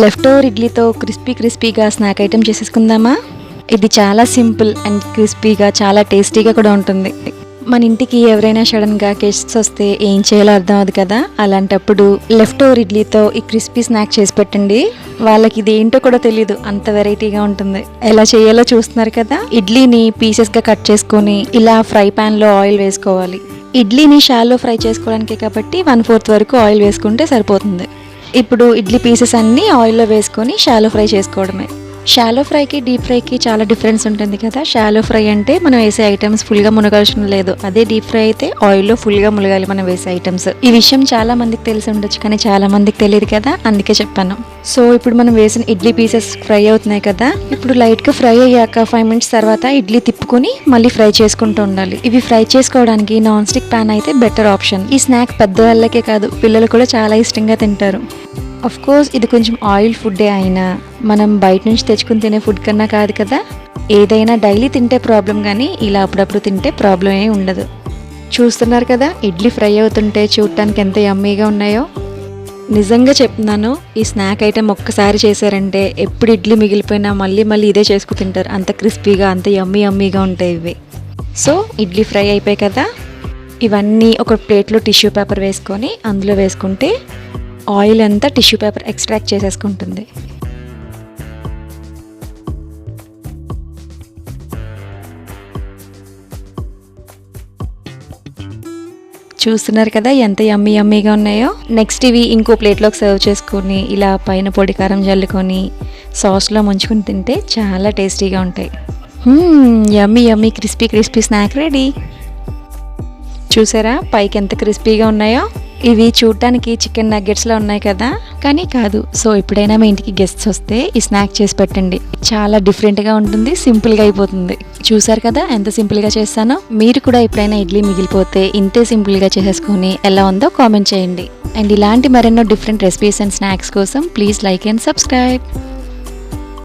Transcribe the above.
Left over ఇడ్లీతో క్రిస్పీగా snack item చేసేసుకుందామా? ఇది చాలా సింపుల్ అండ్ క్రిస్పీగా చాలా టేస్టీగా కూడా ఉంటుంది. మన ఇంటికి ఎవరైనా సడన్గా గెస్ట్స్ వస్తే ఏం చేయాలో అర్థం అవుతుంది కదా, అలాంటప్పుడు లెఫ్ట్ ఓవర్ ఇడ్లీతో ఈ క్రిస్పీ స్నాక్ చేసి పెట్టండి. వాళ్ళకి ఇది ఏంటో కూడా తెలీదు, అంత వెరైటీగా ఉంటుంది. ఎలా చేయాలో చూస్తున్నారు కదా. ఇడ్లీని పీసెస్గా కట్ చేసుకొని ఇలా ఫ్రై ప్యాన్లో ఆయిల్ వేసుకోవాలి. ఇడ్లీని షాలో ఫ్రై చేసుకోవడానికే కాబట్టి 1/4 వరకు ఆయిల్ వేసుకుంటే సరిపోతుంది. ఇప్పుడు ఇడ్లీ పీసెస్ అన్నీ ఆయిల్లో వేసుకొని షాలో ఫ్రై చేసుకోవడమే. షాలో ఫ్రైకి డీప్ ఫ్రైకి చాలా డిఫరెన్స్ ఉంటుంది కదా. షాలో ఫ్రై అంటే మనం వేసే ఐటమ్స్ ఫుల్గా మునగాల్సిన లేదు. అదే డీప్ ఫ్రై అయితే ఆయిల్లో ఫుల్గా మునగాలి మనం వేసే ఐటమ్స్. ఈ విషయం చాలా మందికి తెలిసి ఉండొచ్చు, కానీ చాలా మందికి తెలియదు కదా, అందుకే చెప్పాను. సో ఇప్పుడు మనం వేసిన ఇడ్లీ పీసెస్ ఫ్రై అవుతున్నాయి కదా. ఇప్పుడు లైట్గా ఫ్రై అయ్యాక 5 మినిట్స్ తర్వాత ఇడ్లీ తిప్పుకొని మళ్ళీ ఫ్రై చేసుకుంటూ ఉండాలి. ఇవి ఫ్రై చేసుకోవడానికి నాన్ స్టిక్ ప్యాన్ అయితే బెటర్ ఆప్షన్. ఈ స్నాక్ పెద్దవాళ్ళకే కాదు, పిల్లలు కూడా చాలా ఇష్టంగా తింటారు. అఫ్ కోర్స్ ఇది కొంచెం ఆయిల్ ఫుడ్డే అయినా మనం బయట నుంచి తెచ్చుకుని తినే ఫుడ్ కన్నా కాదు కదా. ఏదైనా డైలీ తింటే ప్రాబ్లం, కానీ ఇలా అప్పుడప్పుడు తింటే ప్రాబ్లం ఏ ఉండదు. చూస్తున్నారు కదా ఇడ్లీ ఫ్రై అవుతుంటే చూడటానికి ఎంత యమ్మీగా ఉన్నాయో. నిజంగా చెప్తున్నాను, ఈ స్నాక్ ఐటెం ఒక్కసారి చేశారంటే ఎప్పుడు ఇడ్లీ మిగిలిపోయినా మళ్ళీ ఇదే చేసుకు తింటారు. అంత క్రిస్పీగా అంత యమ్మీగా ఉంటాయి ఇవి. సో ఇడ్లీ ఫ్రై అయిపోయాయి కదా, ఇవన్నీ ఒక ప్లేట్లో టిష్యూ పేపర్ వేసుకొని అందులో వేసుకుంటే ఆయిల్ అంతా టిష్యూ పేపర్ ఎక్స్ట్రాక్ట్ చేసేసుకుంటుంది. చూస్తున్నారు కదా ఎంత యమ్మీగా ఉన్నాయో. నెక్స్ట్ ఇవి ఇంకో ప్లేట్లోకి సర్వ్ చేసుకొని ఇలా పైన పొడి కారం జల్లుకొని సాస్లో ముంచుకొని తింటే చాలా టేస్టీగా ఉంటాయి. యమ్మీ క్రిస్పీ స్నాక్ రెడీ. చూసారా పైకి ఎంత క్రిస్పీగా ఉన్నాయో. ఇవి చూడటానికి చికెన్ నగ్గెట్స్లో ఉన్నాయి కదా, కానీ కాదు. సో ఎప్పుడైనా మీ ఇంటికి గెస్ట్స్ వస్తే ఈ స్నాక్ చేసి పెట్టండి. చాలా డిఫరెంట్గా ఉంటుంది, సింపుల్గా అయిపోతుంది. చూసారు కదా ఎంత సింపుల్గా చేస్తానో. మీరు కూడా ఎప్పుడైనా ఇడ్లీ మిగిలిపోతే ఇంతే సింపుల్గా చేసేసుకొని ఎలా ఉందో కామెంట్ చేయండి. అండ్ ఇలాంటి మరెన్నో డిఫరెంట్ రెసిపీస్ అండ్ స్నాక్స్ కోసం ప్లీజ్ లైక్ అండ్ సబ్స్క్రైబ్.